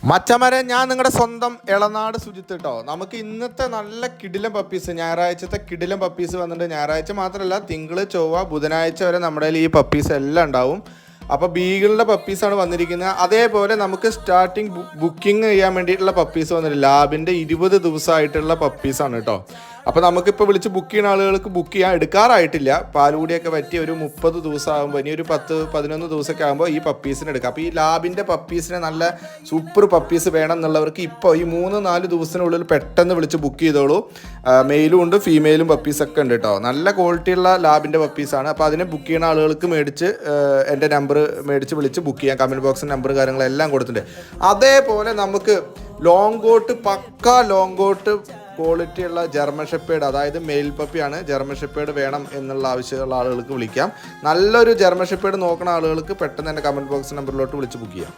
മച്ചമരെ ഞാൻ നിങ്ങളുടെ സ്വന്തം എളനാട് സുജിത്ത് കേട്ടോ. നമുക്ക് ഇന്നത്തെ നല്ല കിടിലം പപ്പീസ്, ഞായറാഴ്ചത്തെ കിടിലം പപ്പീസ് വന്നിട്ടുണ്ട്. ഞായറാഴ്ച മാത്രമല്ല, തിങ്കൾ ചൊവ്വ ബുധനാഴ്ച വരെ നമ്മുടെ കയ്യിൽ ഈ പപ്പീസ് എല്ലാം ഉണ്ടാവും. അപ്പോൾ ബീഗിളിൻ്റെ പപ്പീസാണ് വന്നിരിക്കുന്നത്. അതേപോലെ നമുക്ക് സ്റ്റാർട്ടിങ് ബുക്കിംഗ് ചെയ്യാൻ വേണ്ടിയിട്ടുള്ള പപ്പീസ് വന്നിട്ടുണ്ട്. ലാബിൻ്റെ 20 ദിവസമായിട്ടുള്ള പപ്പീസാണ് കേട്ടോ. അപ്പോൾ നമുക്കിപ്പോൾ വിളിച്ച് ബുക്ക് ചെയ്യുന്ന ആളുകൾക്ക് ബുക്ക് ചെയ്യാൻ എടുക്കാറായിട്ടില്ല. പാലുകൂടിയൊക്കെ പറ്റി ഒരു 30 ദിവസം ആകുമ്പോൾ, ഇനി ഒരു 10-11 ദിവസമൊക്കെ ആകുമ്പോൾ ഈ പപ്പീസിന് എടുക്കാം. അപ്പോൾ ഈ ലാബിൻ്റെ പപ്പീസിന് നല്ല സൂപ്പർ പപ്പീസ് വേണം എന്നുള്ളവർക്ക് ഇപ്പോൾ ഈ 3-4 ദിവസത്തിനുള്ളിൽ പെട്ടെന്ന് വിളിച്ച് ബുക്ക് ചെയ്തോളൂ. മെയിലും ഉണ്ട്, ഫീമെയിലും പപ്പീസൊക്കെ ഉണ്ട് കേട്ടോ. നല്ല ക്വാളിറ്റിയുള്ള ലാബിൻ്റെ പപ്പീസാണ്. അപ്പോൾ അതിനെ ബുക്ക് ചെയ്യുന്ന ആളുകൾക്ക് മേടിച്ച് എൻ്റെ നമ്പർ മേടിച്ച് വിളിച്ച് ബുക്ക് ചെയ്യാം. കമൻറ്റ് ബോക്സിൽ നമ്പർ കാര്യങ്ങളെല്ലാം കൊടുത്തിട്ടുണ്ട്. അതേപോലെ നമുക്ക് ലോങ് കോട്ട്, പക്ക ലോങ് കോട്ട് ക്വാളിറ്റിയുള്ള ജർമ്മൻ ഷെപ്പേർഡ്, അതായത് മെയിൽ പപ്പിയാണ്. ജർമ്മൻ ഷെപ്പേർഡ് വേണം എന്നുള്ള ആവശ്യമുള്ള ആളുകൾക്ക് വിളിക്കാം. നല്ലൊരു ജർമ്മൻ ഷെപ്പേർഡ് നോക്കുന്ന ആളുകൾക്ക് പെട്ടെന്ന് തന്നെ കമൻറ്റ് ബോക്സ് നമ്പറിലോട്ട് വിളിച്ച് ബുക്ക് ചെയ്യാം.